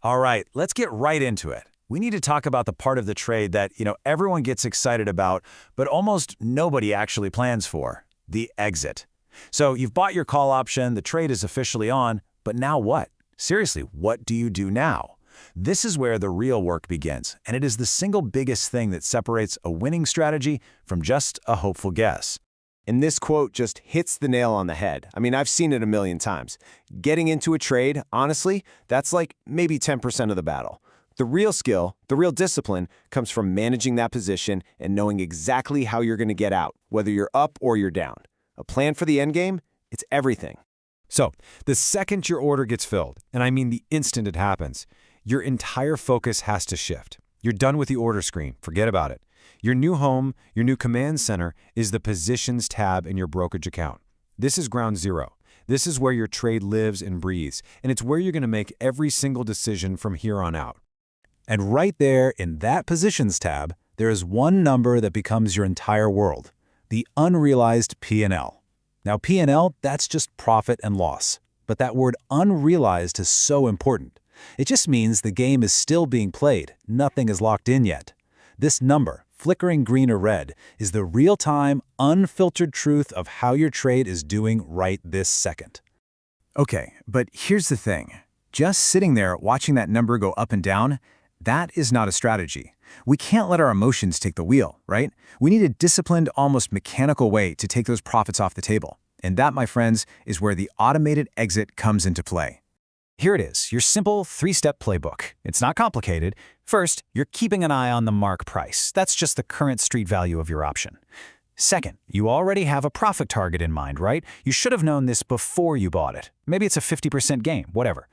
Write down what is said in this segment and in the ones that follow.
All right, let's get right into it. We need to talk about the part of the trade that, everyone gets excited about, but almost nobody actually plans for, the exit. So you've bought your call option, the trade is officially on, but now what? Seriously, what do you do now? This is where the real work begins, and it is the single biggest thing that separates a winning strategy from just a hopeful guess. And this quote just hits the nail on the head. I mean, I've seen it a million times. Getting into a trade, honestly, that's like maybe 10% of the battle. The real skill, the real discipline, comes from managing that position and knowing exactly how you're going to get out, whether you're up or you're down. A plan for the end game, it's everything. So, the second your order gets filled, and I mean the instant it happens, your entire focus has to shift. You're done with the order screen. Forget about it. Your new home, your new command center, is the Positions tab in your brokerage account. This is ground zero. This is where your trade lives and breathes, and it's where you're going to make every single decision from here on out. And right there in that Positions tab, there is one number that becomes your entire world, the unrealized P&L. Now P&L, that's just profit and loss. But that word unrealized is so important. It just means the game is still being played, nothing is locked in yet. This number, flickering green or red, is the real-time, unfiltered truth of how your trade is doing right this second. Okay, but here's the thing. Just sitting there watching that number go up and down, that is not a strategy. We can't let our emotions take the wheel, right? We need a disciplined, almost mechanical way to take those profits off the table. And that, my friends, is where the automated exit comes into play. Here it is, your simple three-step playbook. It's not complicated. First, you're keeping an eye on the mark price. That's just the current street value of your option. Second, you already have a profit target in mind, right? You should have known this before you bought it. Maybe it's a 50% gain, whatever.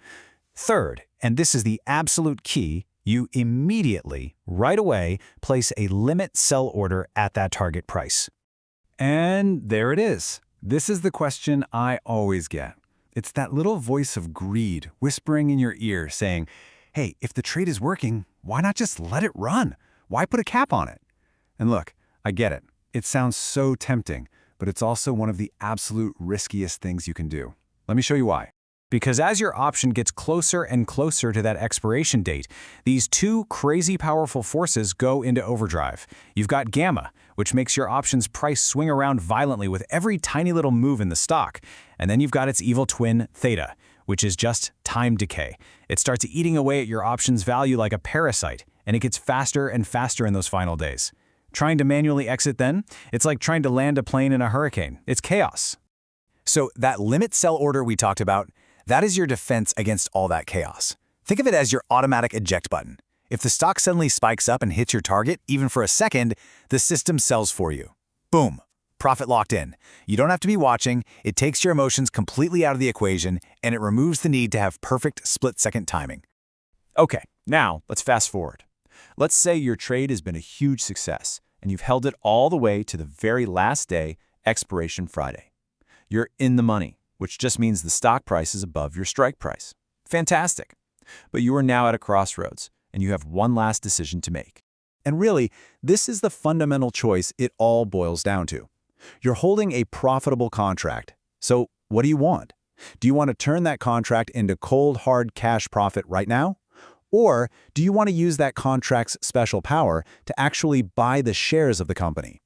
Third, and this is the absolute key, you immediately, right away, place a limit sell order at that target price. And there it is. This is the question I always get. It's that little voice of greed whispering in your ear saying, hey, if the trade is working, why not just let it run? Why put a cap on it? And look, I get it. It sounds so tempting, but it's also one of the absolute riskiest things you can do. Let me show you why. Because as your option gets closer and closer to that expiration date, these two crazy powerful forces go into overdrive. You've got gamma, which makes your option's price swing around violently with every tiny little move in the stock. And then you've got its evil twin, theta, which is just time decay. It starts eating away at your option's value like a parasite, and it gets faster and faster in those final days. Trying to manually exit then? It's like trying to land a plane in a hurricane. It's chaos. So that limit sell order we talked about, that is your defense against all that chaos. Think of it as your automatic eject button. If the stock suddenly spikes up and hits your target, even for a second, the system sells for you. Boom. Profit locked in. You don't have to be watching, it takes your emotions completely out of the equation, and it removes the need to have perfect split-second timing. Okay, now let's fast forward. Let's say your trade has been a huge success, and you've held it all the way to the very last day, expiration Friday. You're in the money, which just means the stock price is above your strike price. Fantastic. But you are now at a crossroads, and you have one last decision to make. And really, this is the fundamental choice it all boils down to. You're holding a profitable contract. So what do you want? Do you want to turn that contract into cold, hard cash profit right now? Or do you want to use that contract's special power to actually buy the shares of the company?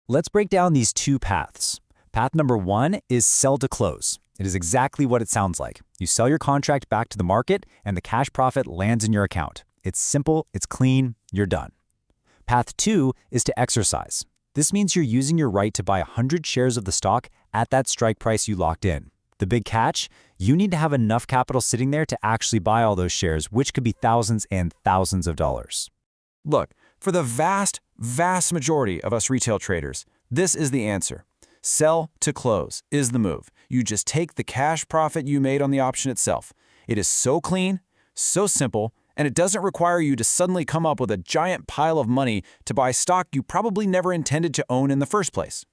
Let's break down these two paths. Path number one is sell to close. It is exactly what it sounds like. You sell your contract back to the market, and the cash profit lands in your account. It's simple, it's clean, you're done. Path two is to exercise. This means you're using your right to buy 100 shares of the stock at that strike price you locked in. The big catch? You need to have enough capital sitting there to actually buy all those shares, which could be thousands and thousands of dollars. Look, for the vast majority of us retail traders, this is the answer. Sell to close is the move. You just take the cash profit you made on the option itself. It is so clean, so simple, and it doesn't require you to suddenly come up with a giant pile of money to buy stock you probably never intended to own in the first place.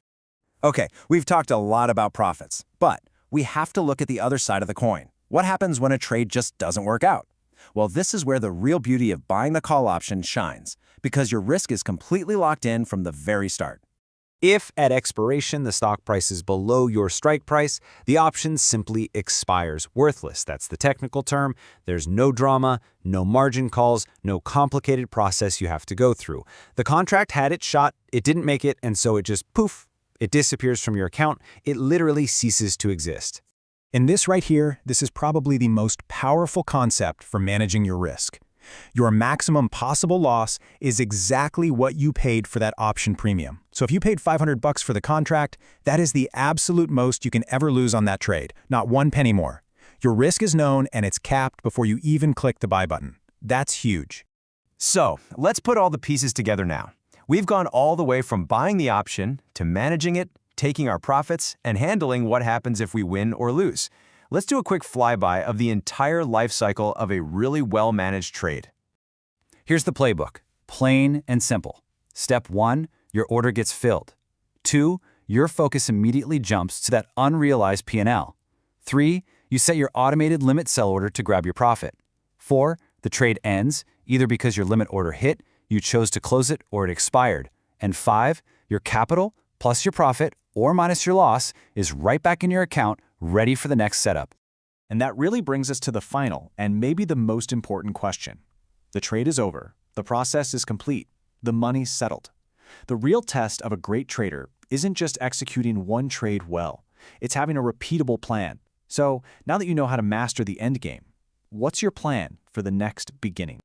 Okay, we've talked a lot about profits, but we have to look at the other side of the coin. What happens when a trade just doesn't work out? Well, this is where the real beauty of buying the call option shines, because your risk is completely locked in from the very start. If at expiration the stock price is below your strike price, the option simply expires worthless. That's the technical term. There's no drama, no margin calls, no complicated process you have to go through. The contract had its shot, it didn't make it, and so it just poof, it disappears from your account. It literally ceases to exist. In this right here, this is probably the most powerful concept for managing your risk. Your maximum possible loss is exactly what you paid for that option premium. So if you paid $500 for the contract, that is the absolute most you can ever lose on that trade, not 1 penny more. Your risk is known and it's capped before you even click the buy button. That's huge. So, let's put all the pieces together now. We've gone all the way from buying the option to managing it, taking our profits, and handling what happens if we win or lose. Let's do a quick flyby of the entire life cycle of a really well-managed trade. Here's the playbook, plain and simple. Step 1, your order gets filled. 2, your focus immediately jumps to that unrealized P&L. 3, you set your automated limit sell order to grab your profit. 4, the trade ends, either because your limit order hit, you chose to close it, or it expired. And 5, your capital plus your profit or minus your loss is right back in your account, ready for the next setup. And that really brings us to the final and maybe the most important question. The trade is over. The process is complete. The money's settled. The real test of a great trader isn't just executing one trade well. It's having a repeatable plan. So now that you know how to master the end game, what's your plan for the next beginning?